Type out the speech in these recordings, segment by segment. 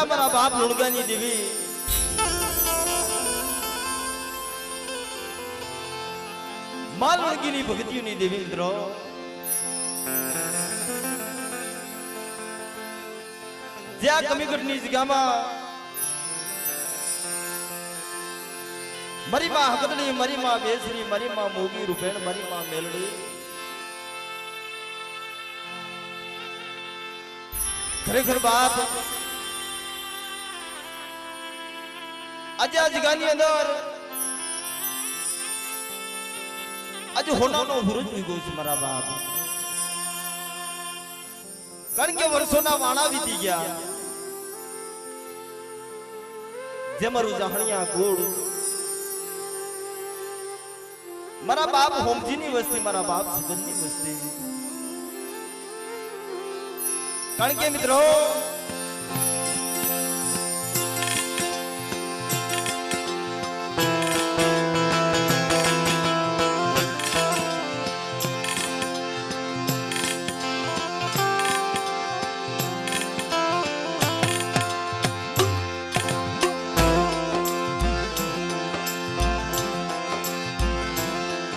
ભલા મારા બાપ લુણગાની દેવી માં લુણગીની ભક્તિઓની દેવી મિત્રો જ્યાં કમીગઢની જગ્યામાં મારી માં હકડણી મારી માં બેસરી મારી માં મોગી રૂપેણ મારી માં મેલડી ખરેખર બાપ આજે આ જગ્યાની અંદર આજે હોનાનો હુરજ ઉગ્યો છે મારા બાપ કારણ કે વર્ષોના વાણા વીતી ગયા જે મારું જાહણિયા ગોળ મારા બાપ હોમજીની વસ્તી મારા બાપ સુગંધની વસ્તી કારણ કે મિત્રો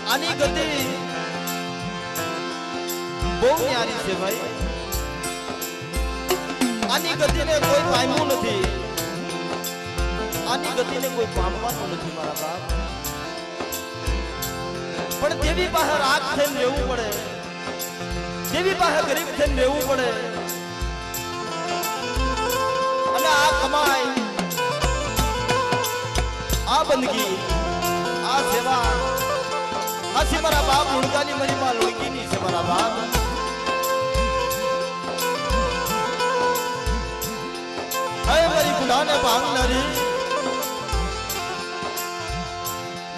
આની ગતિ બહુ ન્યારી છે ભાઈ આની ગતિને કોઈ પામ્યું નથી આની ગતિને કોઈ પામવાનું નથી મારા બાપ પણ દેવી પાસે રાખ થઈને રહેવું પડે દેવી પાસે ગરીબ થઈને રહેવું પડે અને આ કમાઈ આ બંદગી આ સેવા આથી મારા બાપ લુણગાની મારી માં લુણગીની છે મારા બાપ હે મારી ગુનાને ભાંગનારી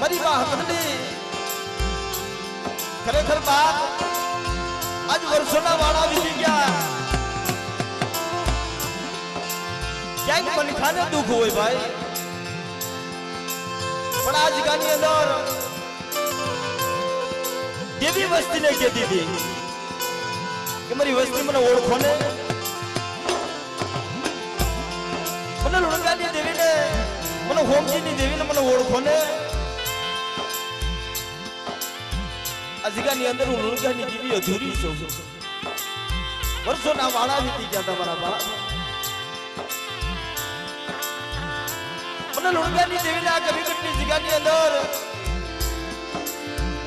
મારી માં હકડણી ખરેખર બાપ આજ વર્ષોના વાળા વીતી ગયા ક્યાંક મનખાને દુઃખ હોય ભાઈ પણ આ જગ્યાની અંદર દેવી વસ્તીને કહેતી હતી કે મારી વસ્તી મને ઓળખો ને મને લુણગાની દેવીને મને હોમજીની દેવીને મને ઓળખો ને આ જગ્યાની અંદર હું લુણગાની દેવી અધૂરી છું વર્ષોના વાળા વીતી ગયા તમારા બાપ મને લુણગાની દેવીને આ કમીગઢની જગ્યાની અંદર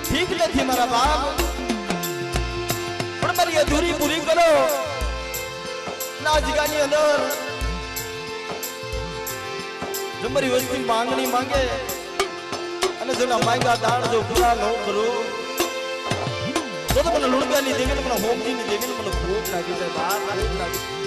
ઠીક નથી મારા બાપ પણ મારી અધૂરી પૂરી કરો ના જગ્યાની અંદર જો મારી વસ્તી માંગણી માંગે અને જો માંગા દાણ જો પૂરા ન કરું તો મને લુણગાની દેવીને મને હોમજીની દેવીને મને ભૂખ લાગી જાય બાપ ભૂખ લાગી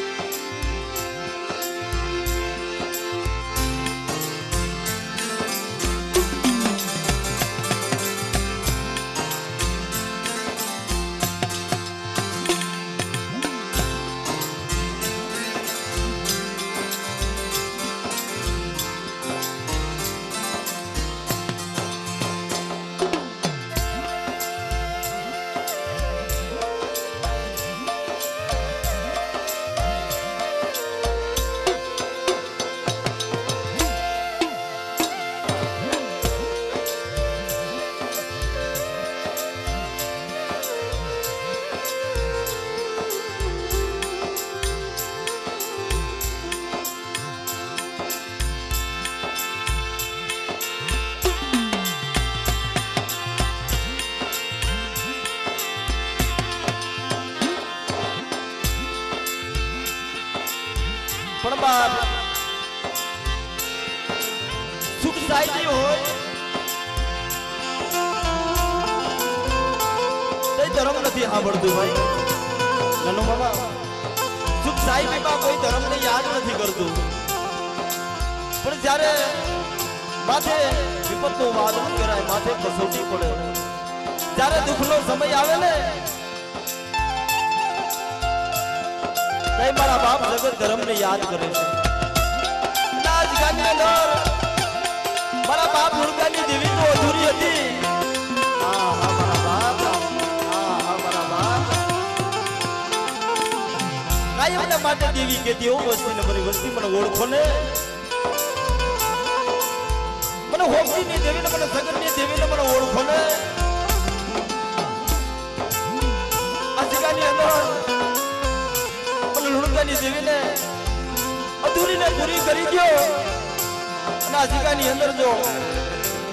પણ બાપ સુખ સાહેબી હોય તે ધર્મ નથી સાંભળતું ભાઈ નાનો મામા સુખ સાહેબીમાં કોઈ ધર્મને યાદ નથી કરતું પણ જ્યારે માથે વિપતનો વાદ કરાય માથે કસોટી પડે જ્યારે દુઃખનો સમય આવે ને તે મારા બાપ જગત ધર્મને યાદ કરે છે આજ ગાની અંદર મારા બાપ લુણગાની દેવી તો અધૂરી હતી મારા બાપ કાયમ માટે દેવી કહેતી હો વસ્તી ને મારી વસ્તી મને ઓળખો ને મને હોપી ની દેવી ને મને સગન ની દેવી ને મને ઓળખો ને આ જગાની અંદર મને લુણકાની દેવી ને અધૂરી ને પૂરી કરી દો અને આ જગાની અંદર જો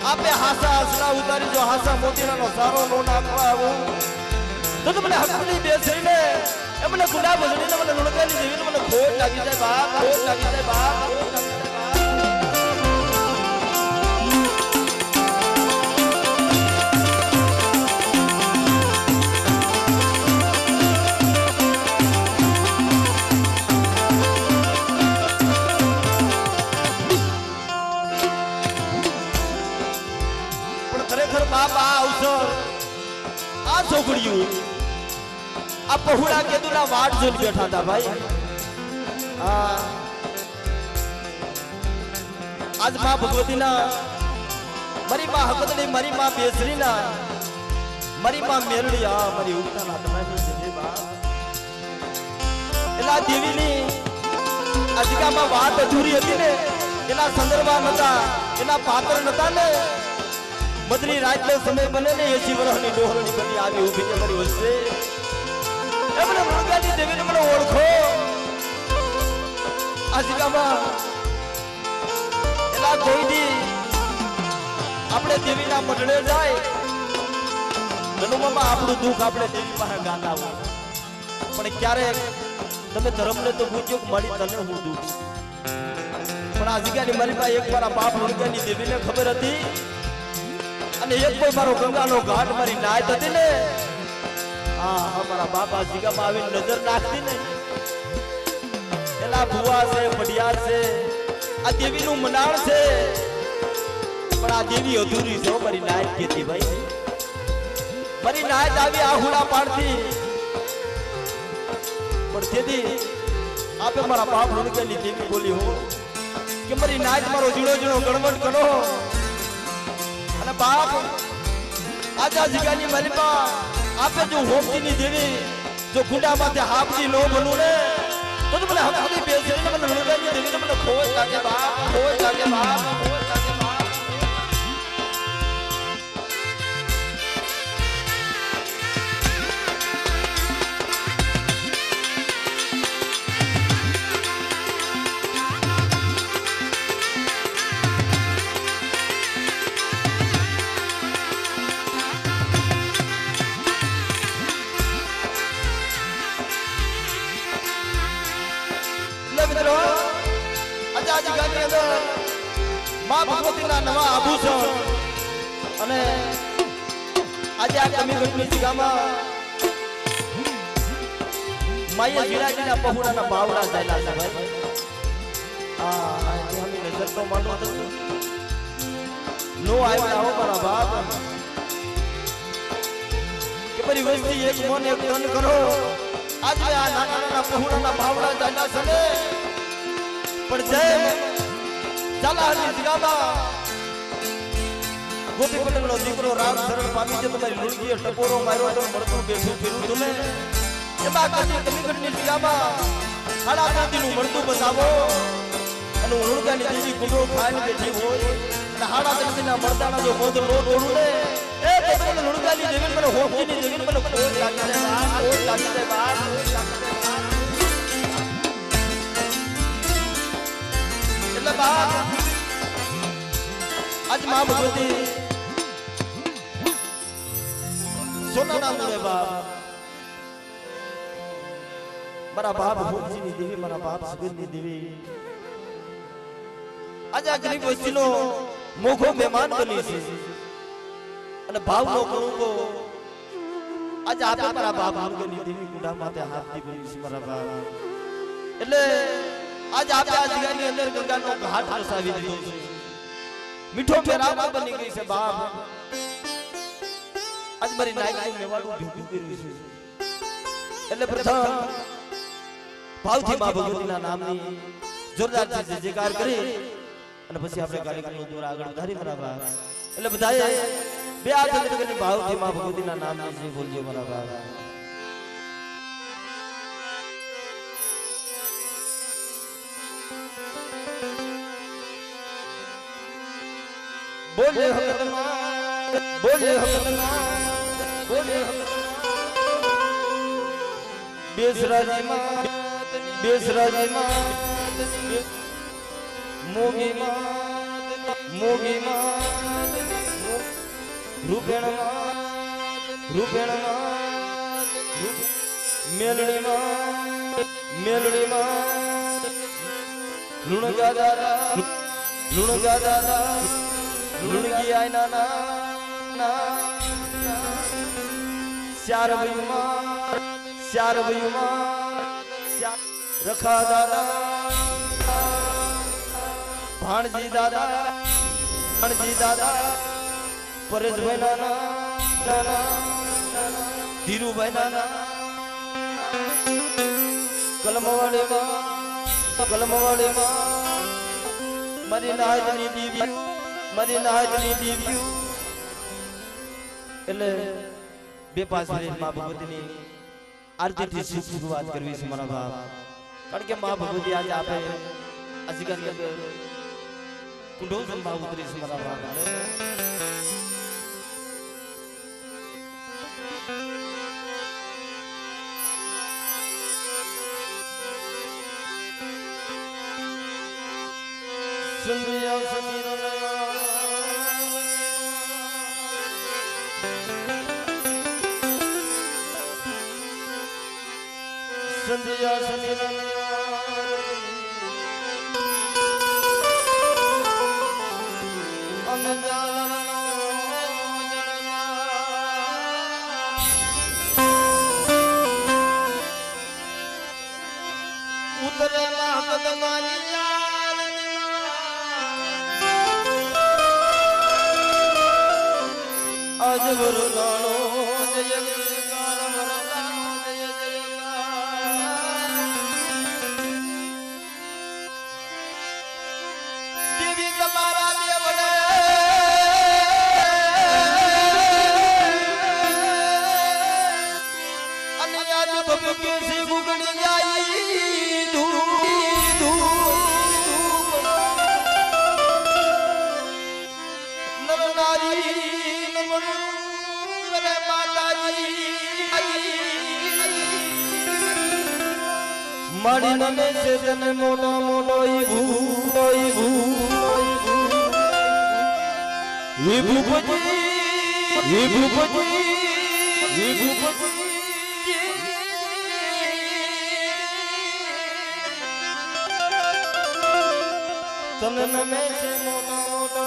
આપે હાસા હસલા ઉતારી જો હાસા મોતીરાનો સારો નો નાખવા આવું તો મને હકની બેસરીને મને ગુના ભજણીને મને લુણકાની દેવીને મને ખોટ લાગી જાય બાપ ખોટ લાગી જાય બાપ ખોટ લાગી જાય પણ ખરેખર બાપ આ અવસર આ છોકરીઓ આ પહુડા કેદુના વાટ જોઈને બેઠા હતા ભાઈ આજ માં ભગવતીના મારી માં હકદડી મારી માં બેસરીના મારી માં મેરડી આ મારી ઉગતાના તમારી જય બાપ એલા દેવીની અજગામાં વાત અધૂરી હતી ને એના સંદર્ભા નતા એના પાત્ર નતા ને મધરી રાતનો સમય બને ને 80 વર્ષની ડોહરની બની આવી ઊભી છે મારી વચ્ચે મને મુરગાની દેવીને મને ઓળખો આજગામાં એલા કોઈ દી આપણે દેવીના મઢડે જાય નનુમામાં આપણું દુઃખ આપણે દેવી પાસે ગાતા હોય પણ ક્યારેક તમે ધર્મને તો પૂછ્યો કે મારી તને હું દુઃખ પણ આજગાની મારી પાસે એક મારા બાપ મુરગાની દેવીને ખબર હતી અને એક કોઈ મારો ગંગાનો ઘાટ મારી નાયત હતી ને हमारा बाबा जीगा मावी नजर नाखती ने एला बुआ से पडियार से आ देवी नु मनाण से पण आ देवी अधूरी छो मारी नायत केती भाई मारी नायत आवी आहुड़ा पाड़ती पण तेदी आपे मारा बाप नुनकेली देवी बोली हो कि मारी नायत मारो जुड़ो जुड़ो गणवट करो अने बाप आजा जीगानी मारी बा आपे जो होपती नहीं देवी जो गुंडा माथे हापती लो बनू ने तो મને હકની બેસરીને મને લુણકાની દેવીને મને ખોટ લાગે બાપ ખોટ લાગે બાપ ખોટ લાગે બાપ મિત્રો આજે ગામની અંદર માં ભગવતીના નવા આભૂષણ અને આજે આ કમીગઢની જગ્યામાં માયા જીરાજીના પહોળાના બાવડા ચાલ્યા છે ભાઈ અમે નજર તો માંડો તો નો આવ્યા હો મારા બાપ કે પરી વસ્તી એક મન એક તન કરો આજે આ નાના નાના પહોળાના બાવડા ચાલ્યા છે ને પણ જય ચાલાની જગ્યામાં ગોપી પટેલનો દીકરો રામ શરણ પામી છે તમારી લુણકીએ ટકોરો માર્યો તો મળતું બેઠું ફેરું તું ને એમાં કદી કમીગઢની જગ્યામાં ખાડા દાદીનું મળતું બતાવો અને લુણકાની દેવી કુંડો ખાઈને બેઠી હોય અને હાડા દાદીના મળતાના જો મોઢ નો તોડું ને એ તો લુણકાની દેવી મને હોપીની દેવી મને ખોટ લાગી જાય ખોટ લાગી જાય બાપ ખોટ લાગી જાય એટલે બાપ આજ માં ભગવતી સોનાના મુરે બાપ મારા બાપ હોપજીની દેવી મારા બાપ સગનની દેવી આજે આ ગરીબ વસ્તીનો મોઘો મહેમાન બની છે અને ભાવનો કણુકો આજે આપે મારા બાપ મુરગની દેવી ગુંડા માથે હાથથી બની છે મારા બાપ એટલે आज आप आज जगह अंदर गंगा नो घाट रसावी दी मीठो मेरा बनी गई से बाप आज मारी नाई नाई मेवाड़ू ढूंढू કરી છે એટલે પ્રથમ ભાવથી માં ભગવતીના નામની જોરદાર થી જયકાર કરી અને પછી આપણે કાર્યક્રમનો દોર આગળ વધારી મારા બાપ એટલે બધાએ બે હાથ કરીને ભાવથી માં ભગવતીના નામની જય બોલજો મારા બાપ बोले हकतनाथ बोले हकतनाथ बोले बेसराजी मात बेसराजी मात मोगी मात रूपेण मात मेलड़ी मात लुणगा दादा लुणगी आय नाना श्यार भयुमा रखा दादा भाणजी दादा परेश भाई नाना धीरू भाई नाना कलमवाड़े मां मारी नाहजनी दीव्यू એટલે બે પાસ માં ભગવતીની આરતીથી શરૂઆત કરવી છે મારા બાપ કારણ કે માં ભગવતી આજે આપે અજીગર કુંડો સંભાવ ઉતરી છે મારા બાપ संध्या समीरन उतरे महकदमानी आज गुरु नानो जय जयकार मरदा जय जयकार देवी तुम्हारा देवड़े अन्य आज भक्ति से गुगड़ी आई नर नारी माड़ी नमे से तन मोनो मोनो तन नमे से मोनो मोनो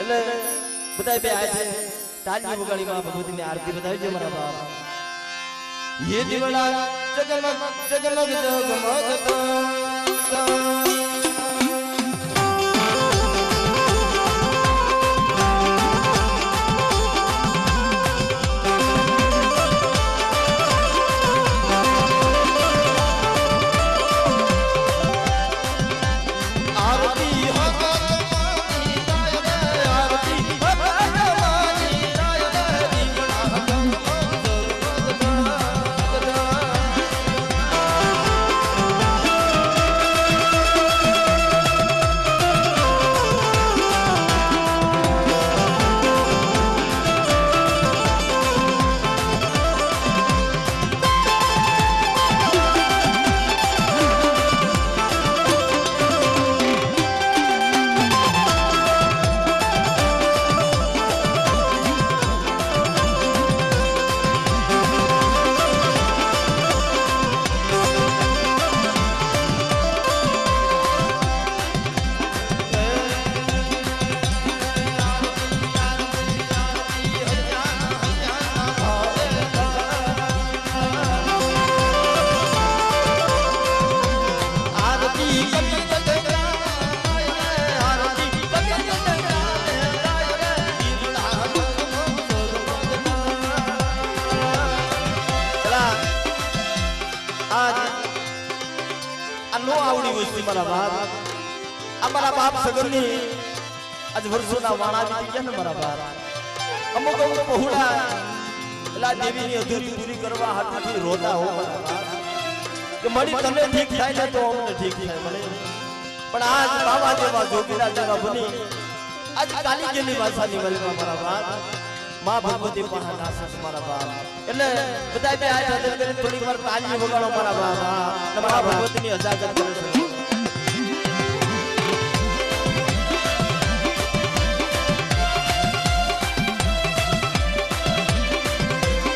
એટલે બધાય બે આય છે તાલજી વગાડી માં ભગવતીની આરતી બતાવી છે મારા બાપ ये दिवड़ा जगमग जगमग जगमगता અમારા બાપ સગરની આજ વર્ષોના વાણા વીતી ગયા ને મારા બાપ અમુક પહોળા એલા દેવીની અધૂરી પૂરી કરવા હાથથી રોતા હો મારા બાપ કે મળી તને ઠીક થાય ને તો અમને ઠીક થાય મળે પણ આજ બાવા જેવા જોગીલા જેવા બની આજ કાલી જેની ભાષાની વલમાં મારા બાપ માં ભગવતી પહાનાસ મારા બાપ એટલે બધા બે આજ હાજર કરીને થોડીક વાર તાલી વગાડો મારા બાપ અને માં ભગવતીની અજાગત કરે છે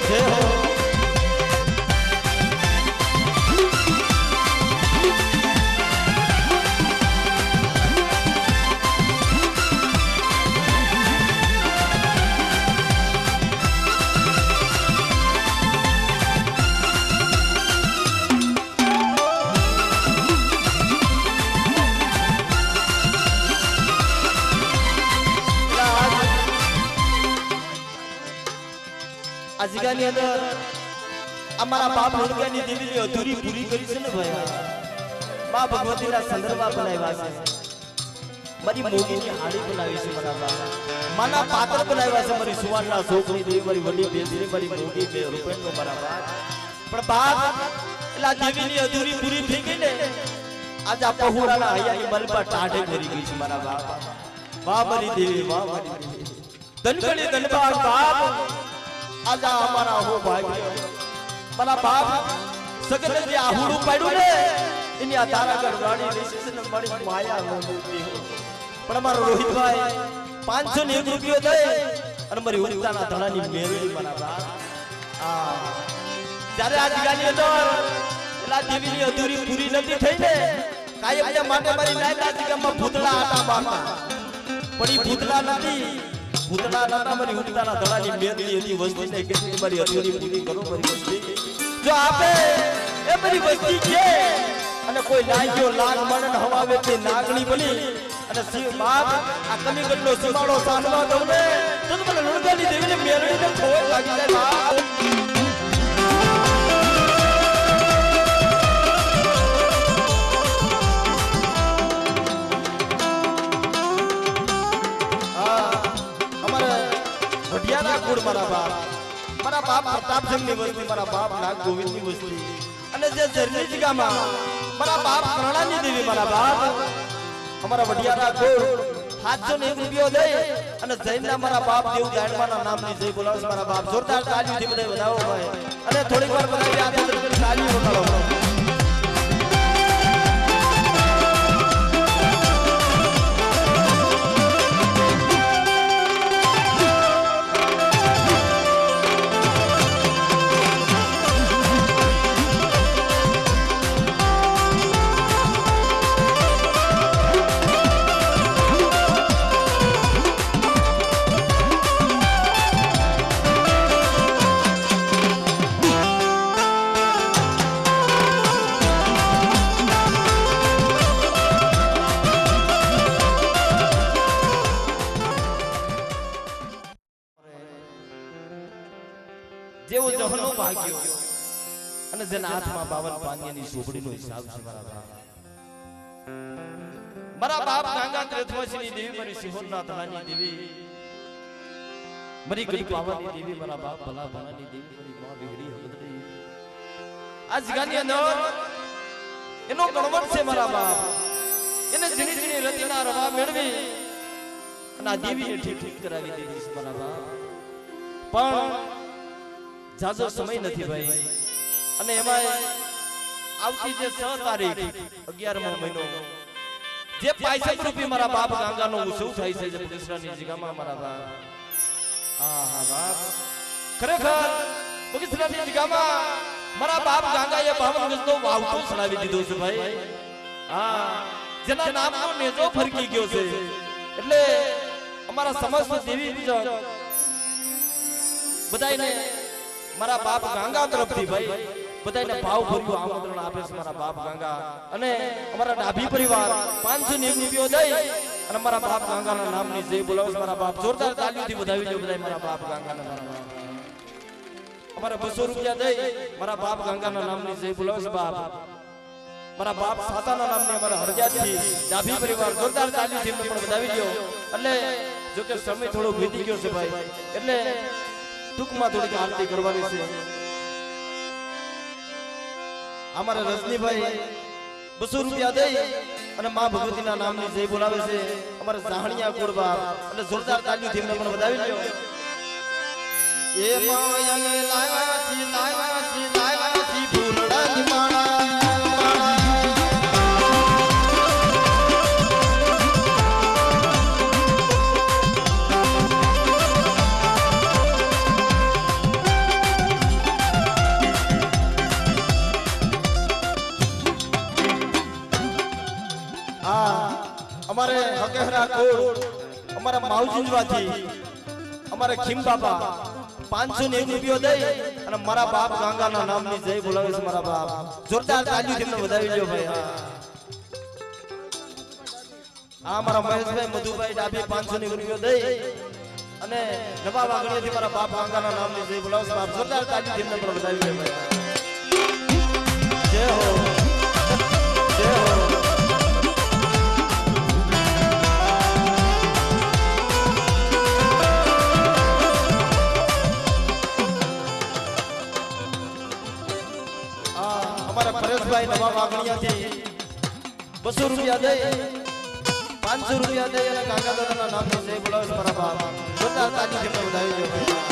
જય હો આજગાની અંદર અમારા બાપ મુર્ગાની દેવીની અધૂરી પૂરી કરી છે ને ભાઈ માં ભગવતીના સંદર્ભા બનાવ્યા છે મારી મોગીની હાડી બનાવી છે મારા બાપ માના પાત્ર બનાવ્યા છે મારી સુવાનના છોકરી દેવી મારી વડી બેસરી મારી મોગી બે રૂપિયાનો મારા બાપ પણ બાપ એલા દેવીની અધૂરી પૂરી થઈ ગઈ ને આજ આ પહોળાના હૈયાની મલબા ટાઢે કરી ગઈ છે મારા બાપ વાહ મારી દેવી વાહ મારી દેવી ધનગણી ધનબાદ બાપ आजा हमारा हो भाग्य मारा बाप सगले जे आहुडू पाड्યું ને એની આ તારાગઢ વાડી વિશેષ મળી માયા મોતી પણ મારો રોહિતભાઈ 501 રૂપિયો દે અને મારી ઉડતાના ધડાની મેરડી મારા બાપ જ્યારે આ જગાની અંદર એલા દેવીની અધૂરી પૂરી નથી થઈ ને કાયમ માટે મારી નાયના જગામાં ભૂતળા આટા મારતા પણ ઈ ભૂતળા નથી ભૂતના નાના મારી ઉડતાના ધડાની મેદની હતી વસ્તી ને કે મારી અધૂરી પૂરી કરો મારી વસ્તી જો આપે એ મારી વસ્તી છે અને કોઈ નાગ્યો લાગ મણન હવાવે તે નાગણી બની અને શિવ બાપ આ કમીગઢનો સીમાડો સાંભળવા દઉં ને તો મને લુણગાની દેવીને મેરડીને ખોય લાગી જાય બાપ મારા બાપ પ્રતાપસિંહની વસ્તી મારા બાપ નાગ ગોવિંદની વસ્તી અને જે જરની જગ્યામાં મારા બાપ કરણાની દેવી મારા બાપ અમારા વડિયાના ગોળ 701 રૂપિયો દે અને જૈનના મારા બાપ દેવ ગાયણમાના નામની જય બોલાવો મારા બાપ જોરદાર તાળીઓથી બધા વધાવો ભાઈ અને થોડીક વાર બધા યાદ તાળી વગાડો જેવો જહનો ભાગ્યો અને જેના હાથમાં 52 પાનિયાની સોબડીનો હિસાબ છે મારા બાપ ગાંગા ત્રેથવાસીની દેવી મારી સિહોરના ધણાની દેવી મારી ગઢ પાવાની દેવી મારા બાપ ભલા ભલાની દેવી મારી માં વિહરી હમદરી આ જગાની અંદર એનો ગણવટ છે મારા બાપ એને જીણી જીણી રતિના રવા મેળવી અને આ દેવીને ઠીક ઠીક કરાવી દીધી છે મારા બાપ પણ જાજો સમય નથી ભાઈ અને એમાં આવતી જે 6 તારીખ 11મો મહિનો જે 65 રૂપિયા મારા બાપ ગાંગાનો ઉત્સવ થાય છે જે બગસરાની જગ્યામાં મારા બાપ આહા બાપ ખરેખર બગસરાની જગ્યામાં મારા બાપ ગાંગાએ 52 ગજનો વાવટો ચડાવી દીધો છે ભાઈ જેના નામનો નેજો ફરકી ગયો છે એટલે અમારા સમસ્ત દેવી બધાયને મારા બાપ ગાંગા તરફથી ભાઈ બધાયને ભાવ ભર્યું આમંત્રણ આપે છે મારા બાપ ગાંગા અને અમારા ડાભી પરિવાર 501 રૂપિયો દઈ અને મારા બાપ ગાંગાના નામની જય બોલાવો મારા બાપ જોરદાર તાળીઓથી વધાવી લો બધાય મારા બાપ ગાંગાના મારા અમારા 200 રૂપિયા દઈ મારા બાપ ગાંગાના નામની જય બોલાવો બાપ મારા બાપ સાતાના નામની અમારા હરજાથી ડાભી પરિવાર જોરદાર તાળીઓથી પણ વધાવી લ્યો એટલે જો કે સમય થોડો વીતી ગયો છે ભાઈ એટલે ટૂંકમાં થોડીક આરતી કરવાની છે અમારા રજનીભાઈ 200 રૂપિયા દઈ અને માં ભગવતીના નામની જય બોલાવે છે અમારે સાહણિયા કુળબા એટલે જોરદાર તાલીઓથી એમને પણ વધાવી લ્યો એ માયને લાયા છી ભૂલડાની માણા અમારે હકેહરા કોડ અમારા માવજીવાથી અમારે ખીમ બાબા 501 રૂપિયો દઈ અને મારા બાપ ગાંગાના નામની જય બોલાવે છે મારા બાપ જોરદાર તાલીઓથી તમને વધાવી લ્યો ભાઈ આ મારા મહેશભાઈ મધુભાઈ ડાબી 501 રૂપિયો દઈ અને નવા વાગણીથી મારા બાપ ગાંગાના નામની જય બોલાવે છે બાપ જોરદાર તાલીઓથી તમને પણ વધાવી લ્યો ભાઈ જય હો જય હો પરેશભાઈ નવા વાગણીયાથી 200 રૂપિયા દઈ 500 રૂપિયા દઈ અને કાકા દાદાના નામનો જય બોલાવે છે મારા બાપ જોરદાર તાલીથી મને વધાવી દો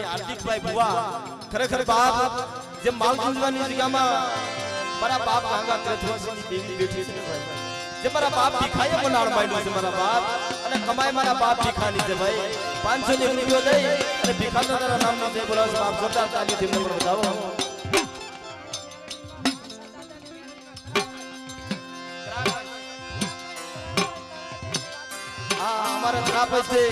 હાર્દિકભાઈ ભુવા ખરેખર બાપ જે માલચુંદવાની જગ્યામાં મારા બાપ ગાંગા ત્રેથવાસીની દેવી બેઠી છે ભાઈ જે મારા બાપ ભીખાએ મનાળ માંડ્યો છે મારા બાપ અને કમાઈ મારા બાપ ભીખાની છે ભાઈ 501 રૂપિયો દઈ અને ભીખા દાદાના નામનો જય બોલાવો બાપ જોરદાર તાલીથી મને બતાવો આ અમારા ત્રાપસે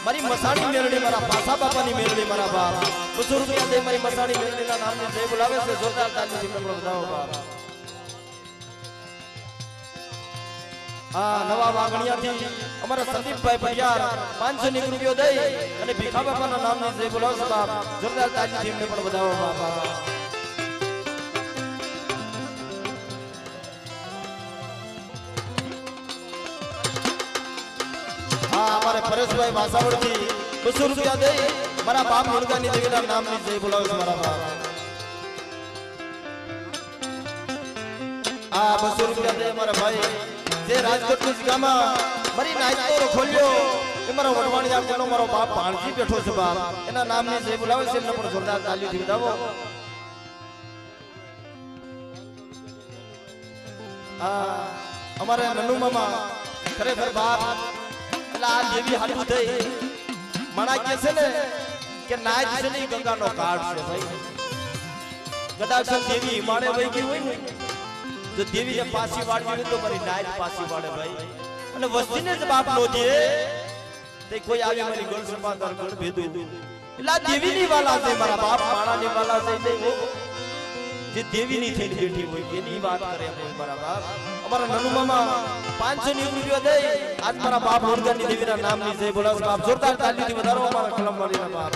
મારી મસાણી મેળડી મારા પાસા બાપાની મેળડી મારા બાપ 200 રૂપિયા દે મારી મસાણી મેળડીના નામની જય બોલાવે છે જોરદાર તાલીથી મને બતાવો બાપ આ નવા વાગણીયાથી અમારા સંદીપભાઈ ભૈયાર 501 રૂપિયો દઈ અને ભીખા બાપાના નામની જય બોલાવે છે બાપ જોરદાર તાલીથી મને પણ બતાવો બાપ हमारे परेशभाई वासावड़થી 200 રૂપિયા દઈ મારા બાપ મુર્ગાની દેવીના નામની જય બોલાવે છે મારા બાપ આ 200 રૂપિયા દઈ મારા ભાઈ જે રાજકોટની જગ્યામાં મારી નાઈતો ખોલ્યો એ મારો વડવાણી આપનો મારો બાપ ભાણજી બેઠો છે બાપ એના નામની જય બોલાવે છે એમને પણ જોરદાર તાલીઓથી વધાવો આ અમારે નનુ મામા ખરેખર બાપ આ દેવી હાલુ થઈ મણા કે છે ને કે નાચ છે ને ગંગાનો કાળ છે ભાઈ કદાચ દેવી હિમાળે વહી ગઈ હોય ને જો દેવીને પાછી વાળવી હોય તો મારી નાચ પાછી વાળે ભાઈ અને વસ્તીને જ બાપ નો દે તે કોઈ આવી મારી ગળ સપાદર ગળ ભેદું એટલે દેવીની વાલા છે મારા બાપ માણાની વાલા છે તે જે દેવીની થઈને બેઠી હોય એની વાત કરે મારા બાપ અમારા નનુ મામા 501 રૂપિયા દઈ આજ મારા બાપ મુર્ગાની દેવીના નામની જય બોલાવો બાપ જોરદાર તાલીથી વધારો અમારા કલમવાળીના બાપ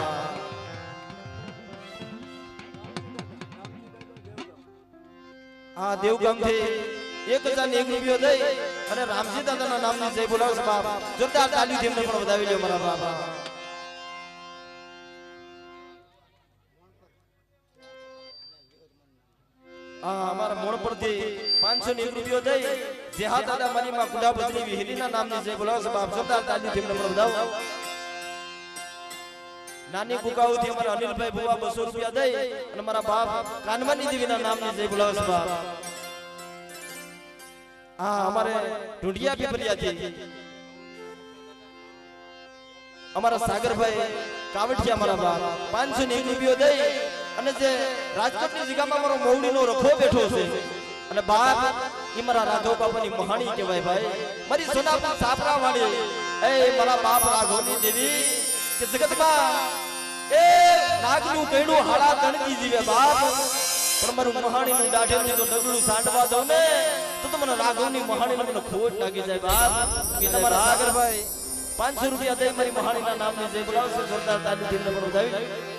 આ દેવગામથી 1001 રૂપિયો દઈ અને રામજી દાદાના નામની જય બોલાવો બાપ જોરદાર તાલીથી એમને પણ વધાવી લ્યો મારા બાપ हमारा मोड़ पर थी 501 રૂપિયો દઈ જેહા દાદા મારી માં કુડા બદલી વિહરીના નામની જય બોલાવો છે બાપ જોરદાર તાલીથી એમને પણ વધાવો નાની કુકાઉથી અમારા અનિલભાઈ ભુવા 200 રૂપિયા દઈ અને મારા બાપ કાનમાની દેવીના નામની જય બોલાવો છે બાપ હા અમારે ઢુંડિયા પીપરિયાથી અમારા સાગરભાઈ કાવઠિયા મારા બાપ 501 રૂપિયો દઈ અને જે રાજકોટની જગ્યામાં મારો મૌડીનો રખો બેઠો છે અને બાપ ઈ મારા રાઘવ બાપાની મહાણી કહેવાય ભાઈ મારી સોનાપુર સાપરા વાળી એ મારા બાપ રાઘવની દેવી કે જગતમાં એ નાગનું કઈડું હાડા તણકી જીવે બાપ પણ મારું મહાણીનું દાઢેલું જો ડગલું સાંડવા દઉં ને તો મને રાઘવની મહાણીને મને ખોટ લાગી જાય બાપ કે તમારા સાગરભાઈ 500 રૂપિયા દઈ મારી મહાણીના નામની જય બોલાવશે જોરદાર તાલીથી મને વધાવી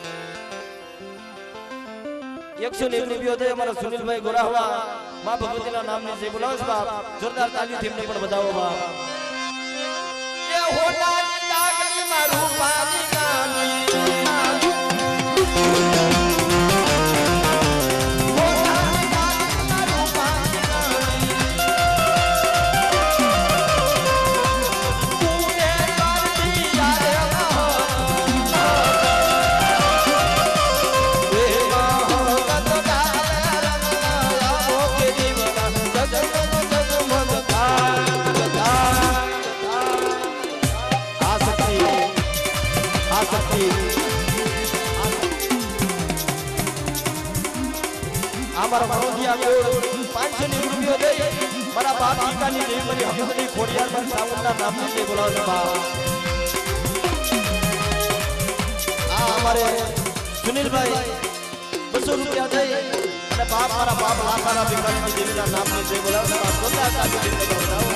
101 રૂપિયો દે અમારા સુનિલભાઈ ગોરાહવા માં ભગવતીના નામની જય બોલાવો છો બાપ જોરદાર તાલીથી એમને પણ બધાવો બાપ એ હોનાની લાગણી મારું પાણી ગાની हमारा मरोदिया कोड 500 रुपया दे मारा बाप टीकानी देवी मरी हमनी खोड़ियार पर सामुना नाम से बोलाओ बाप आ हमारे सुनील भाई 200 रुपया दे અને બાપ મારા બાપ લાખાના ભિખારી દેવીના નામ से बोलाओ बाप सोचा साथी देवी बताओ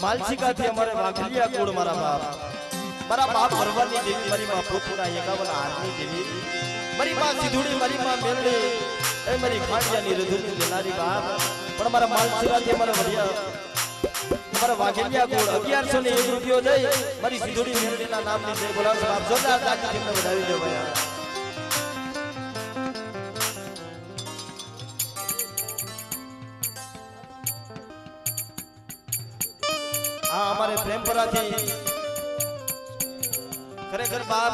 मालसिका थी हमारे वाघलिया कोड मारा बाप भरवानी देवी मरी मां पोतुना 51 आदमी देवी मरी मां सिधुड़ी मरी मां मेलड़ी ए मरी खांडिया नी रधुनी देनारी बाप पण हमारा मालसिका थी हमारे बढ़िया हमारा वाघलिया कोड 1101 रुपयो दे मरी सिधुड़ी मेलड़ी ना नाम नी जय बोला बाप जोरदार ताली थी बधाई दे भैया हाँ हमारे प्रेमपुरा थी खरेखर बाप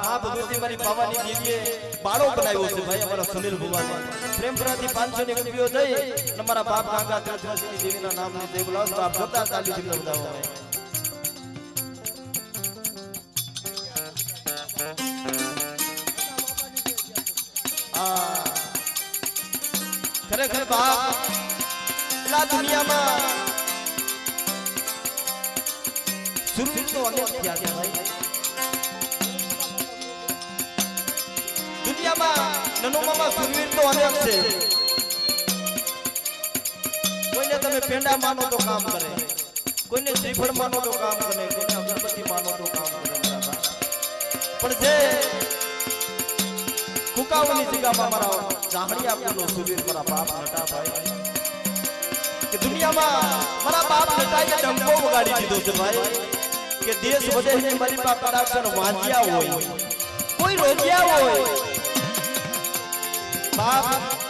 मां भगवती मारी पावानी दीदीए बाड़ो बनाव्यो छे भाई हमारा सुनील बुवा ने प्रेमपुरा थी 500 रुपयो दई हमारा बाप काका त्रिजवासी देवीना नाम ने जय बोलाओ बाप जोरदार ताली थी बधाओ खरेखर बाप ला दुनिया में सुरवीर तो अनेक थया छे भाई दुनिया में ननोमा सुरवीर तो अनेक छे कोईने तमे पेंडा मानो तो काम करे कोईने श्रीफळ मानो तो काम करे कोईने अगरबत्ती मानो तो काम करे बराबर पण जे कुकावनी जगह में मारा जाहड़िया कोनो सुरवीर मारा बाप नटा भाई कि दुनिया में मारा बाप नटा के डंको वगाड़ी दीधो छे भाई के देश विदेश में मारी बाप प्रोडक्शन वांजिया होय कोई रोजिया होय बाप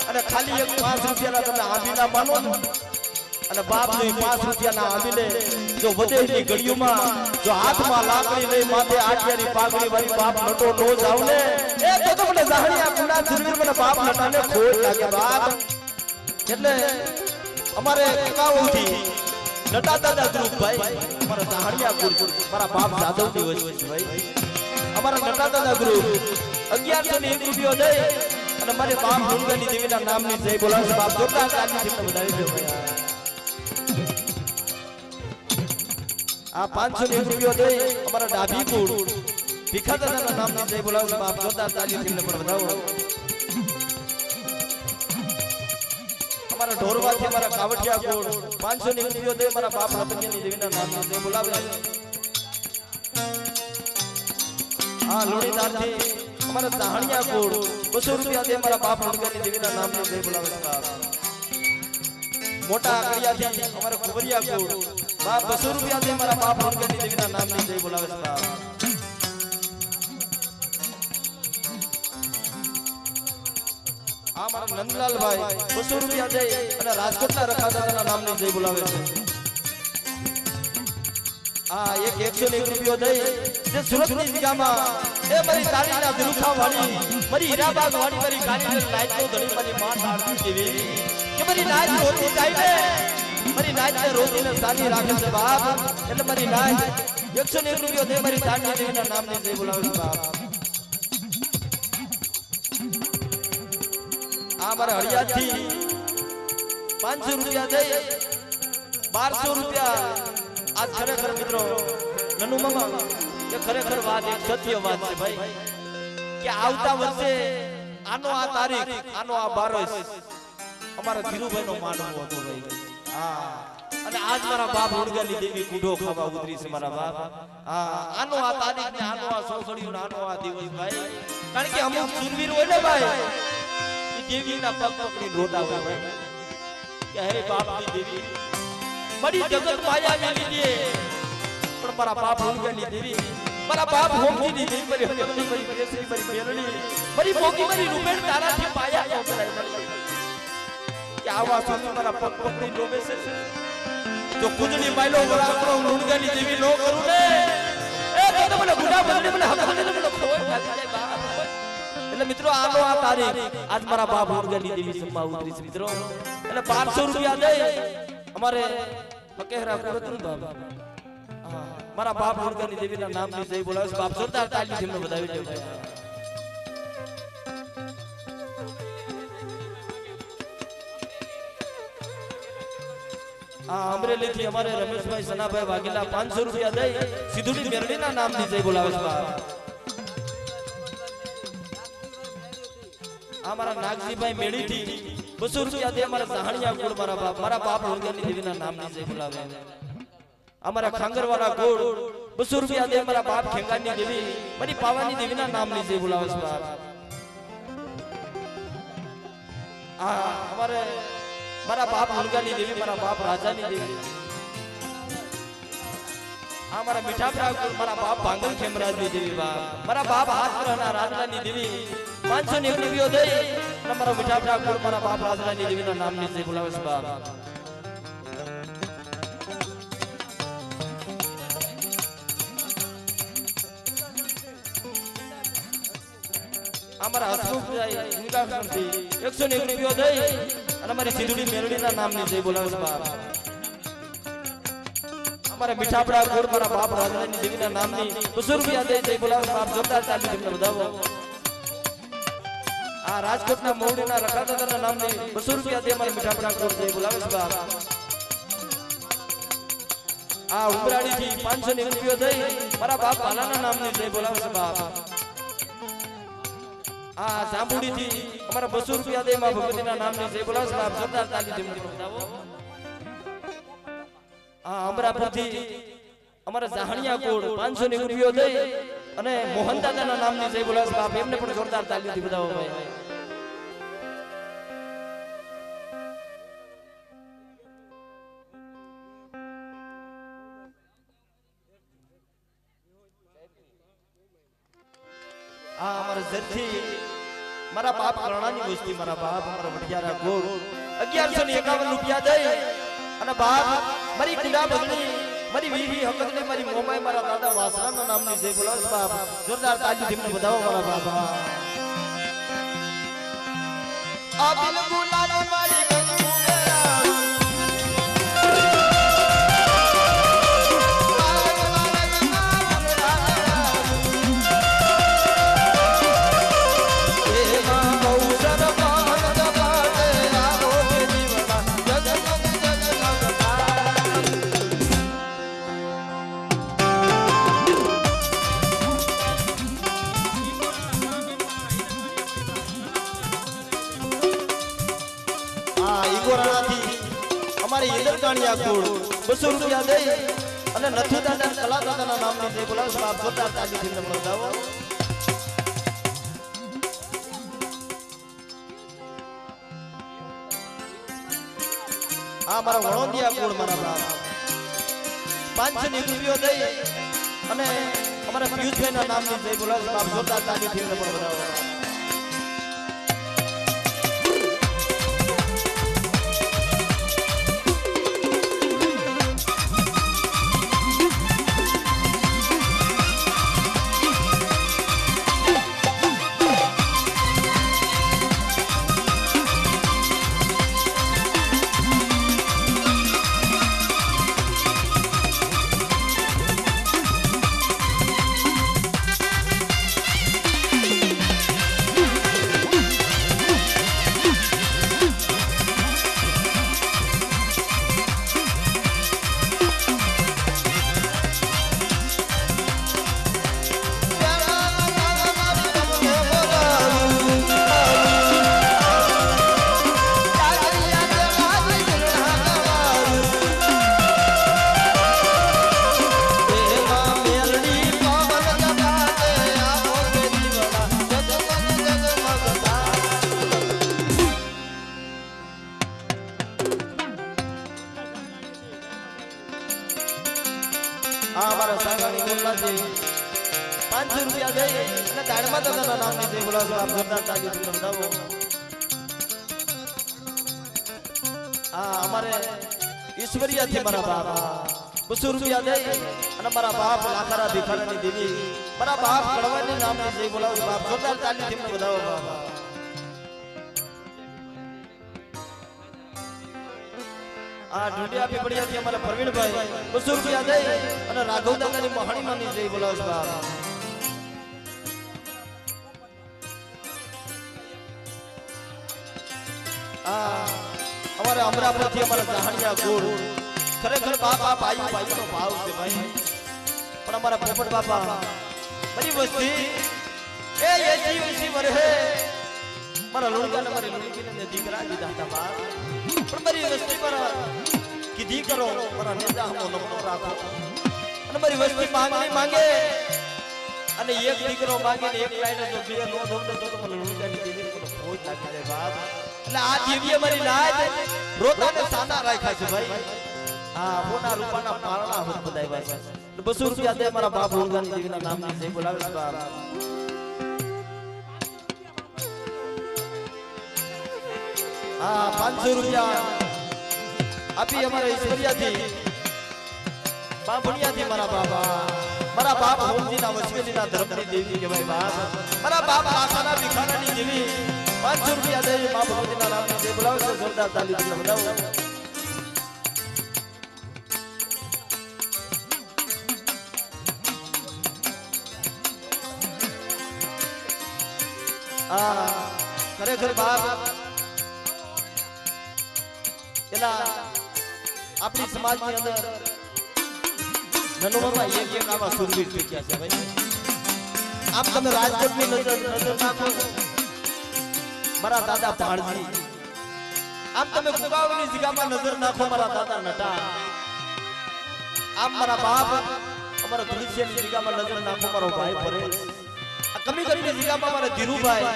अने खाली एक 5 रुपया ना तमे आबीना मानो अने बाप ने 5 रुपया ना आबीने जो विदेश की घड़ियों में जो हाथ में लाकड़ी लई माथे आटियारी पागड़ी वाली बाप नटो नो जाव ने ए तो મને જાહણિયા પૂરા સુરવીર મને બાપ નટાને ખોટ લાગે બાપ એટલે અમારે કાવું થી नटा दादा ग्रुप भाई हमारा जाहड़िया ग्रुप हमारा बाप जादव नी वजह से भाई हमारा नटा दादा ग्रुप 1101 रुपया दे અને મારે બાપ મુંગની દેવીના નામની જય બોલાવો બાપ જોરદાર તાલી થી બધાઈ દો ભાઈ આ 501 रुपया दे हमारा डाभी कूड़ ભીખા દાદાના નામની જય બોલાવો બાપ જોરદાર તાલી થી બધાઓ हमारा ढोरवा थी हमारा कावटिया कोड 501 रुपया दे हमारा बाप रतनिया नी देवीना नाम से बुलावे हां लोणीदार थी हमारा जाहणिया कोड 200 रुपया दे हमारा बाप रतनिया नी देवीना नाम से बुलावे बाप मोटा आकड़िया थी हमारा कुबरिया कोड बाप 200 रुपया दे हमारा बाप रतनिया नी देवीना नाम से बुलावे बाप हमारा नंदलाल भाई 200 रुपया दे અને રાજકોટના રખા દાદાના નામની જય બોલાવે છે આ એક 101 રૂપિયો દે જે સુરતની જગ્યામાં એ મારી તાળીના ધ્રુખા વાળી મારી હીરાબાગ વાળી મારી ગાડીને લાઈટ નો ધણી મારી માં ડાળતી દેવી કે મારી નાચ રોતી જાય ને મારી નાચને રોતીને સાની રાખે છે બાપ એટલે મારી નાચ 101 રૂપિયો દે મારી તાળની દેવીના નામને જય બોલાવે છે બાપ આ મારા હળિયાથી 500 રૂપિયા દે 1200 રૂપિયા આજ ખરેખર મિત્રો નનુ મામા કે ખરેખર વાત એક સત્ય વાત છે ભાઈ કે આવતા વર્ષે આનો આ તારીખ આનો આ બારસ અમારા ધીરુભાઈ નો માંડવો હતો ભાઈ હા અને આજ મારા બાપ ઉડગાની દેવી કુઢો ખાવા ઉતરી છે મારા બાપ હા આનો આ તારીખ ને આનો આ સોસડીયો આનો આ દિવસ ભાઈ કારણ કે અમુક સુરવીર હોય ને ભાઈ એ દેવીના પગ પકડી રોતા હોય ભાઈ કે હે બાપની દેવી બડી જગત માયા મેલી દે પણ મારા બાપ ઉડગાની દેવી મારા બાપ હોમજી ની દેવી મારી હકની મારી પ્રેસરી મારી મેરડી મારી મોગી મારી રૂપેણ તારાથી પાયા નો કરાય કે આવા સુની મારા પગ પકડી ડોબે છે જો કુજણી માયલો વરાકડો ઉડગાની દેવી નો કરું ને એ તો મને ગુડા બદલે મને હક બદલે મને ખોય ખાતી જાય બાપ એટલે મિત્રો આનો આ તારીખ આજ મારા બાપ ઉડગાની દેવી સંભા ઉતરી છે મિત્રો એટલે 500 રૂપિયા દે અમારે ફકેરા કુરતન બાપ મારા બાપ ઉડગાની દેવીના નામની જય બોલાવે બાપ જોરદાર તાળી થી મને વધાવી દે ભાઈ આ અમરેલી થી અમારે રમેશભાઈ સનાભાઈ વાઘેલા 500 રૂપિયા દે સિદ્ધુડી મેરડીના નામની જય બોલાવે છે બાપ અમારા નાગજીભાઈ મેડી થી 200 રૂપિયા દે અમારા સહાણિયા કુળ મારા બાપ ઉડગાની દેવીના નામની જય બોલાવે અમારા ખાંગરવાળા ગોળ 200 રૂપિયા દે મારા બાપ ખેંગાની દેવી મારી પાવાની દેવીના નામની જય બોલાવે છે બાપ આ અમારે મારા બાપ ઉડગાની દેવી મારા બાપ રાજાની દેવી આ મારા મીઠાપરા ગોળ મારા બાપ ભાંગલ ખેમરાજની દેવી બાપ મારા બાપ હાથરાના રાજલાની દેવી 501 રૂપિયો દે અને મારા મીઠાપરા ગોળ મારા બાપ રાજલાની દેવીના નામની જય બોલાવે છે બાપ અમારા હસમુખભાઈ ઇન્ગાખથી 101 રૂપિયો દે અને મારી સિદ્ધુડી મેરડીના નામની જય બોલાવે છે બાપ અમારા મીઠાપડા ગોળ મારા બાપ રાજલાની દેવીના નામની 200 રૂપિયા દે જય બોલાવે છે બાપ જોરદાર તાળી તમને બધાવો આ રાજકોટના મોવડીના રખાદાદાના નામની 200 રૂપિયા દે મારા મીઠાપડા ગોળ જય બોલાવે છે બાપ આ ઉમરાડી થી 501 રૂપિયો દે મારા બાપ ભાલાના નામની જય બોલાવે છે બાપ આ જાંબુડી થી અમારા 200 રૂપિયા દે માં ભગવતીના નામની જય બોલાવે છે બાપ જોરદાર તાળી થી મને બતાવો આ અમરાપુર થી અમારા જાહણિયા કોડ 501 રૂપિયો દે અને મોહન દાદાના નામની જય બોલાવે છે બાપ એમને પણ જોરદાર તાળી થી બતાવો ભાઈ આ અમારા ઝરથી મારા બાપ કરણાની વસ્તી મારા બાપ અમારા વડિયારા ગોળ 1151 રૂપિયા દે અને બાપ મારી કુડા બગડી મારી વીવી હકતને મારી મોમાય મારા દાદા વાસરાના નામની જય બોલાવે બાપ જોરદાર તાળી થી મને બધાવો મારા બાપ આ બિલ ગુલાલ મારી અમારી ઈદરકાણિયા કુળ 200 રૂપિયા દે અને નથુ દાદા કલા દાદાના નામની જય બોલાવે છે બાપ જોરદાર તાળી થી તમને બતાવો આ મારા વણોંદિયા કુળ મારા બાપ 501 રૂપિયો દે અને અમારા પિયુષભાઈના નામની જય બોલાવે છે બાપ જોરદાર તાળી થી તમને બતાવો બાજી 500 રૂપિયા દઈ અને દાડમાં દાદાના નામની જય બોલાવો આપ જોરદાર તાળી બંધાવો આ અમારે ઈશ્વરિયાથી મારા બાબા 200 રૂપિયા દઈ અને મારા બાપ લાખારા ભિખારાની દેવી મારા બાપ કડવાની નામની જય બોલાવો બાપ જોરદાર તાળીથી બંધાવો બાબા આ ઢૂંઢિયા પીપળિયાથી અમારા પ્રવીણભાઈ 200 રૂપિયા દઈ અને રાઘવ દાદાની મહાણી નામની જય બોલાવો બાપ અમારે અમરાપુરથી અમારા જહાનિયા ગોળ ખરેખર બાપા ભાઈ ભાઈનો ભાવ છે ભાઈ પણ અમારા પોપટ બાપા બની વસ્તી એ એસી વસી વરહે મારા લોણકાને મારી લોણકીને દીકરા દીધા હતા બાપ પણ મારી વસ્તી પર કીધી કરો મારા નેજા હમો નમો રાખો અને મારી વસ્તી માંગે અને એક દીકરો માંગે ને એક લાઈને જો બે નો ધોને તો મને લોણકાની દીકરી મને ભોજ લાગી જાય બાપ એટલે આ દેવીએ મારી નાજ રોતાને સાના રાખ્યા છે ભાઈ હા મોના રૂપાના પારણા હોત બધાય ભાઈ 200 રૂપિયા દે મારા બાપ લોણકાની દેવીના નામની જય બોલાવે છે બાપ હા 500 રૂપિયા આપી અમારા ઈશ્વરિયાથી બાબુનિયાથી મારા બાપ હોમજીના વચવેલીના ધર્મની દેવી કહેવાય બાપ મારા બાપ આખાના ભિખારાની દેવી 500 રૂપિયા દે બાપ હોમજીના નામની જય બોલાવો છે જોરદાર તાળીથી વધાવો ખરેખર બાપ એલા આપણી સમાજની અંદર નનુમાં એક આવા સુરવીર ચૂક્યા છે ભાઈ આમ તમે રાજકોટની નજર નાખો મારા દાદા ભાણજી આમ તમે કુકાવની જગ્યામાં નજર નાખો મારા દાદા નટા આમ મારા બાપ અમારા તુલસીની જગ્યામાં નજર નાખો મારો ભાઈ પરેશ આ કમી કરીને જગ્યામાં મારા ધીરુભાઈ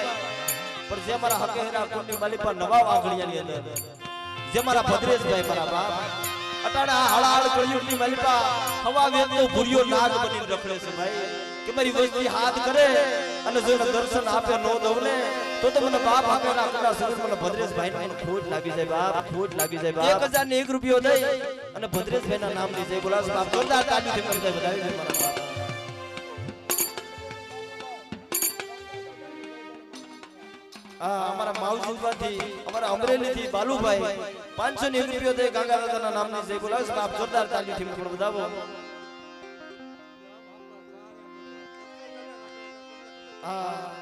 પણ જે મારા હકેરા કોની માલી પર નવા આંગળિયાની અંદર જે મારા ભદ્રેશભાઈ મારા બાપ અટાણા હળાળ કળિયુગની માલિકા હવા વેદનો ભૂરિયો નાગ બનીને રખડે છે ભાઈ કે મારી વસ્તી હાથ કરે અને જો દર્શન આપે નો દવને તો મને બાપ હકેરા કડા સર મને ભદ્રેશભાઈ ને મને ખોટ લાગી જાય બાપ ખોટ લાગી જાય બાપ 1001 રૂપિયો દઈ અને ભદ્રેશભાઈના નામની જય બોલાવો બાપ જોરદાર તાળીથી મને વધાવી મારા બાપ અમારા માવજીમાંથી અમારા અમરેલીથી બાલુભાઈ 501 રૂપિયો દે ગાંગા દાદાના નામની જય બોલાવો બાપ જોરદાર તાળીથી મને વધાવો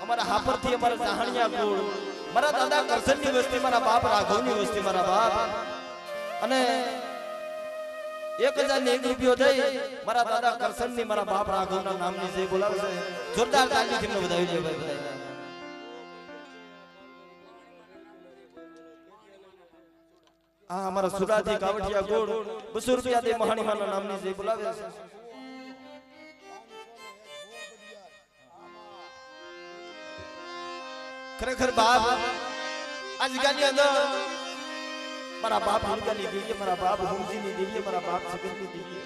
અમારા હાપરથી અમારા જહાનિયા ગોળ મારા દાદા કરશનની વસ્તી મારા બાપ રાઘવની વસ્તી મારા બાપ અને 1001 રૂપિયો દઈ મારા દાદા કરશનની મારા બાપ રાઘવના નામની જય બોલાવો છે જોરદાર તાળીથી મને વધાવી દે ભાઈ બધા અમારા સુરાથી કાવડિયા ગોળ 200 રૂપિયા દે મહાણીમાના નામની જય બોલાવે છે ખરેખર બાપ આ જગ્યાની અંદર મારા બાપ હુલકાની દેવી મારા બાપ હોમજીની દેવી મારા બાપ સગનની દેવી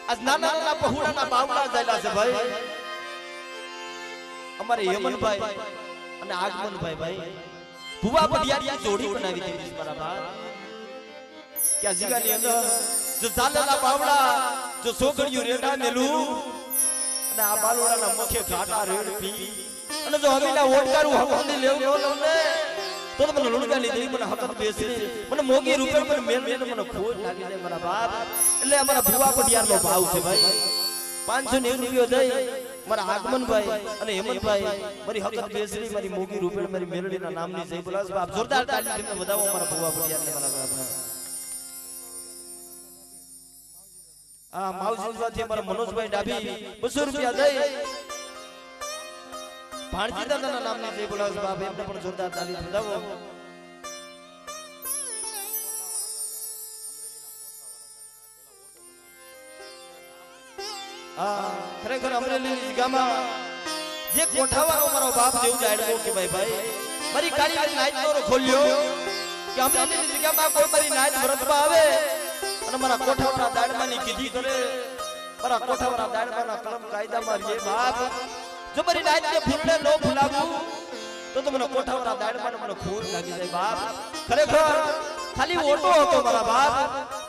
આજ નાના નાના પહોળાના બાવડા જાયલા છે ભાઈ અમારે યમનભાઈ અને આગમનભાઈ ભાઈ ભુવા પડિયાની જોડી બનાવી દીધી મારા બાપ કે આ જગ્યાની અંદર જો ચાલેલા બાવડા જો સોગડિયું રેડા મેલું અને આ બાલોડાના મુખે ઘાટા રેડ પી અને જો હમીના ઓટકારું હકની લેવું ને તો મને લુણકાની દેવી મને હકત બેસી મને મોગી રૂપિયા મને મેલ મેલ મને ખોજ લાગી જાય મારા બાપ એટલે અમારા ભુવા પડિયારનો ભાવ છે ભાઈ 501 રૂપિયો દઈ મારા આગમનભાઈ અને હેમંતભાઈ મારી હકત બેસી મારી મોગી રૂપિયા મારી મેલડીના નામની જય બોલાવો બાપ જોરદાર તાળીથી વધાવો અમારા ભુવા પડિયારને મારા બાપ માવજીમાંથી અમારા મનોજભાઈ ડાબી 200 રૂપિયા દઈ ભાણજી દાદાના નામની જય બોલાવો બાપ એમને પણ જોરદાર તાળી વધાવો ખરેખર અમરેલી જગ્યામાં જે કોઠાવાળો મારો બાપ જેવું જાડ્યો કે ભાઈ મારી કાળી નાઈટ નો ખોલ્યો કે અમરેલી જગ્યામાં કોઈ મારી નાઈટ વ્રતમાં આવે અને મારા કોઠાવાળા દાડમાની કીધી કરે મારા કોઠાવાળા દાડમાના કલમ કાયદામાં રે બાપ જબરી નાચને ફૂલને નો ફૂલાવું તો મને કોઠાવાળા દાડમાને મને ખોર લાગી જાય બાપ ખરેખર ખાલી ઓટો હતો મારા બાપ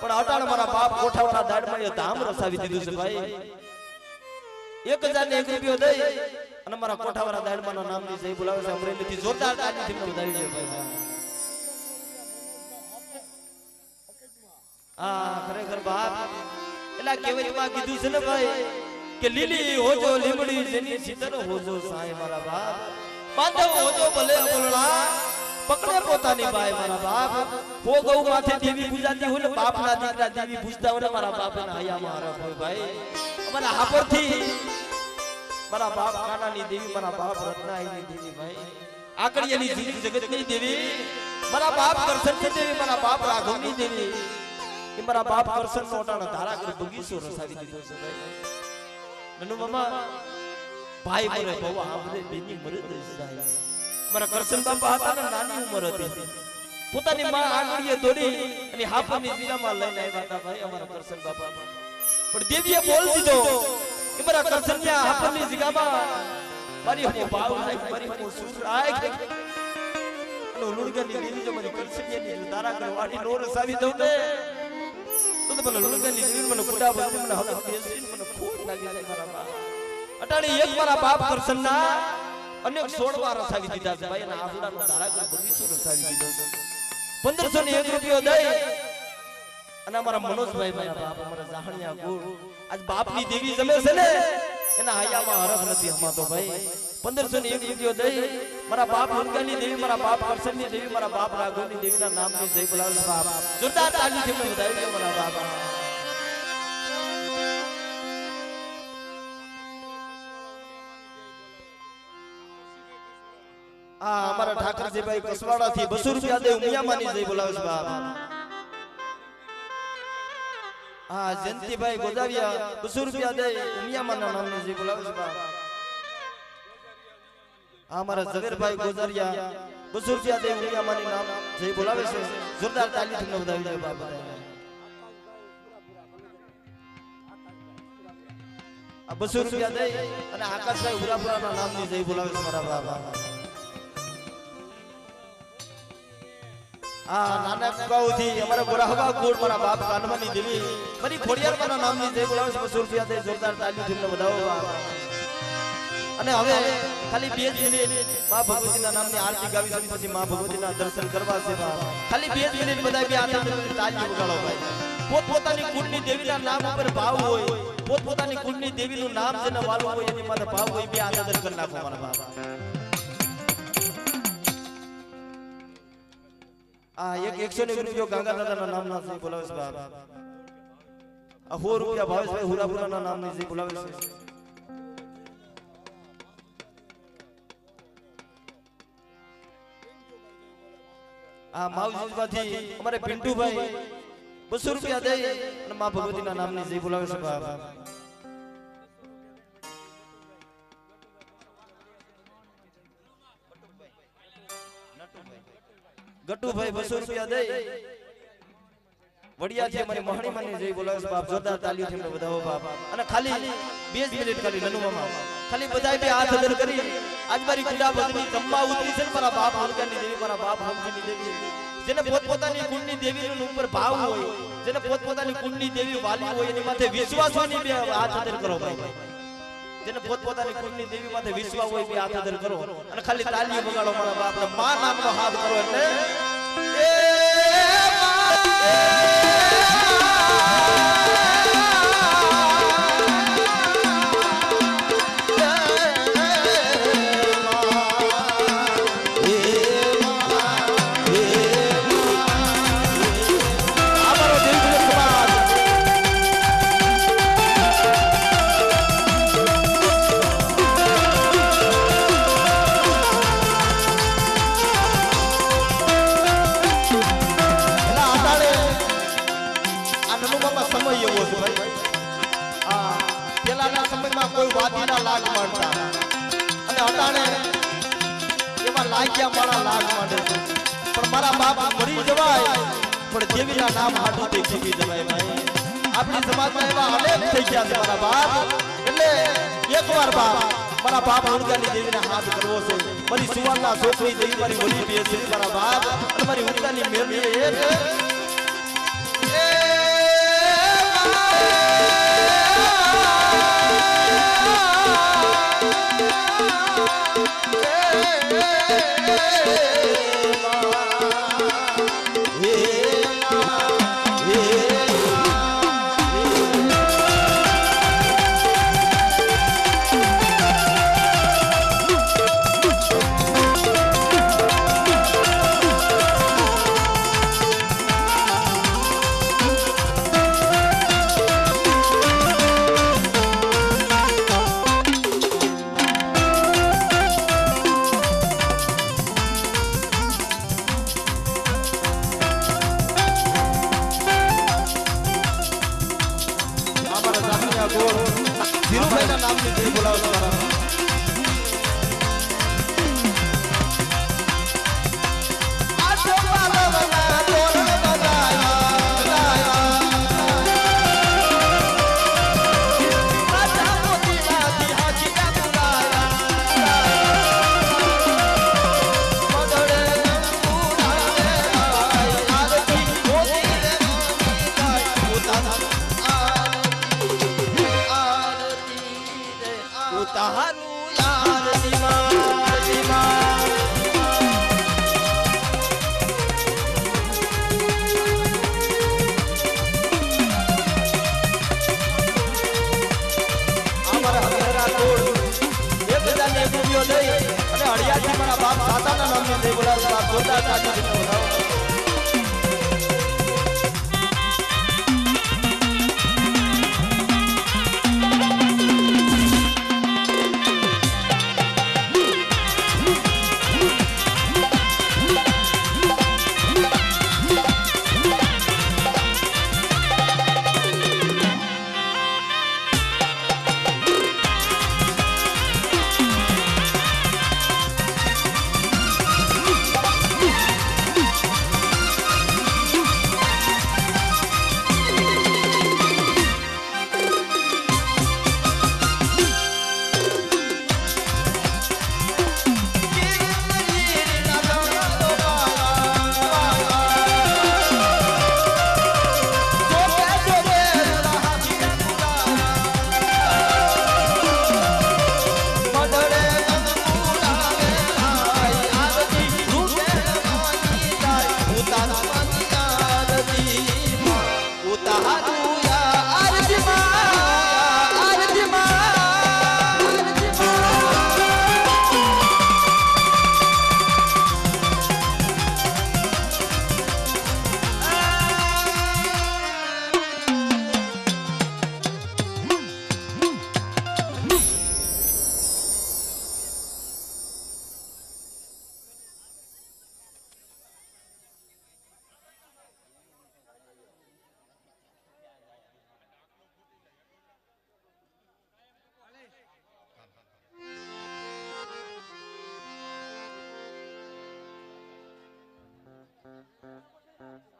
પણ અટાણ મારા બાપ કોઠાવાળા દાડમાએ ધામ રસાવી દીધું છે ભાઈ 1001 રૂપિયો દઈ અને મારા કોઠાવાળા દાડમાના નામની જય બોલાવે છે અમરેલીથી જોરદાર તાળીથી મને વધાવી દે ભાઈ આ ખરેખર બાપ એલા કેવઈમાં કીધું છે ને ભાઈ કે લીલી હોજો લીમડી જેની સીતર હોજો સાય મારા બાપ બાંધવ હોજો ભલે બોલણા પકડે પોતાની બાય મારા બાપ હો ગૌ માથે દેવી પૂજાતી હોય ને બાપના દીકરા દેવી પૂજતા હોય મારા બાપના હયામાં હરખ હોય ભાઈ અમારા હાપરથી મારા બાપ કાનાની દેવી મારા બાપ રત્નાઈની દેવી ભાઈ આકડિયાની જીવી જગતની દેવી મારા બાપ કરશનની દેવી મારા બાપ રાઘવની દેવી કે મારા બાપ કરશન મોટાનો ધારા કરી બગીચો રસાવી દીધો છે ભાઈ નનુ મામા ભાઈ મરે બહુ આમરે બેની મરદ જાય મારા કરશન બાપા હતા ને નાની ઉંમર હતી પોતાની માં આંગળીએ દોડી અને હાફની જીરામાં લઈને આવ્યા હતા ભાઈ અમારા કરશન બાપા પણ દેવીએ બોલ દીધો કે મારા કરશનના હાફની જીરામાં મારી હો ભાવ લાઈ મારી હો સુર આય અને લુણગની દેવી જો મારી કરશનની ધારા કરવાડી નો રસાવી દઉં ને તો મને લુણગની દેવી મને કુડા બધી મને હક બેસીને મને ખોટ લાગી જાય મારા બાપ અટાણી એક મારા બાપ કરશનના અનેક 16 વાર રસાવી દીધા છે ભાઈ અને આફડાનો ધારા કર બગીચો રસાવી દીધો 1501 રૂપિયો દઈ અને અમારા મનોજભાઈ મારા બાપ અમારા જાહણિયા ગુરુ આજ બાપની દેવી જમે છે ને એના હયામાં હરખ નથી હમાતો ભાઈ 1501 રૂપિયો દઈ મારા બાપ હનકાની દેવી મારા બાપ કરશનની દેવી મારા બાપ રાઘવની દેવીના નામની જય બોલાવે બાપ જોરદાર તાળીથી મને વધાવી દે મારા બાપ આ અમારા ઠાકરજીભાઈ કસવાડાથી 200 રૂપિયા દે ઉમિયામાની જય બોલાવે છે બાપ હા જયંતિભાઈ ગોદાવિયા 200 રૂપિયા દે ઉમિયામાના નામની જય બોલાવે છે બાપ આ અમારા ઝવેરભાઈ ગોદારિયા 200 રૂપિયા દે ઉમિયામાની નામ જય બોલાવે છે જોરદાર તાળીથી મને વધાવી દે બાપ આ 200 રૂપિયા દે અને આકાશભાઈ ઉરાપુરાના નામની જય બોલાવે છે મારા બાપ આ નાનક ગાઉથી અમારા ગોરાહવા ગોળ મારા બાપ કાનવાની દેવી મારી ખોડિયારમાંના નામની જય બોલાવે છે 200 રૂપિયા દે જોરદાર તાળીથી મને વધાવો બાપ અને હવે ખાલી 2 મિનિટ માં ભગવતીના નામની આરતી ગાવી છે પછી માં ભગવતીના દર્શન કરવા છે બાપ ખાલી 2 મિનિટ બધાય બે હાથે તાળી વગાડો ભાઈ પોતપોતાની કુળની દેવીના નામ ઉપર ભાવ હોય પોતપોતાની કુળની દેવીનું નામ જેને વાલું હોય એની માથે ભાવ હોય બે હાથે દર્શન કરી નાખો મારા બાપ આ એક 101 રૂપિયો ગંગા દાદાના નામના છે બોલાવે છે બાપ આ 100 રૂપિયા ભાવેશભાઈ હુરાપુરાના નામની છે બોલાવે છે આ માવજીમાંથી અમારે પિન્ટુભાઈ 200 રૂપિયા દે અને માં ભગવતીના નામની જય બોલાવે છે બાપ ગટુભાઈ 200 રૂપિયા દે વડિયાથી અમારી મહણીમાની જય બોલાવે છે બાપ જોરદાર તાળીઓથી મને વધાવો બાપ અને ખાલી 2 મિનિટ ખાલી નનુ મામા ખાલી બધાય બે હાથ અદર કરી આજ મારી કુડા બદની જમવા ઉતરી છે મારા બાપ હરકાની દેવી મારા બાપ હમજીની દેવી જેને પોતપોતાની કુળની દેવીનું ઉપર ભાવ હોય જેને પોતપોતાની કુળની દેવી વાલી હોય એની માથે વિશ્વાસવાની બે હાથ અદર કરો ભાઈ જેને પોતપોતાની કુળની દેવી માથે વિશ્વાસ હોય બે હાથ અદર કરો અને ખાલી તાળીઓ વગાડો મારા બાપને માં નામનો હાથ કરો એટલે એ કોઈ વાદીના લાગ માંડતા અને અટાણે એવા લાગ્યા મારા લાગ માંડે પણ મારા બાપ મરી જવાય પણ દેવીના નામ હાટું તે જીવી જવાય ભાઈ આપણી સમાજમાં એવા અનેક થઈ ગયા છે મારા બાપ એટલે એકવાર બાપ મારા બાપ ઉર્ગાની દેવીને હાથ કરવો છે મારી સુવારના છોકરી દેવી મારી વલી બે છે મારા બાપ અને મારી ઉર્ગાની મેરડી એક ધીરુભાઈના નામની જય બોલાવો તમારા તારું યાર અને હળિયાથી મારા બાપ સાતાના નામની જય બોલાવો બાપ જોરદાર તાળી બોલાવો Thank you.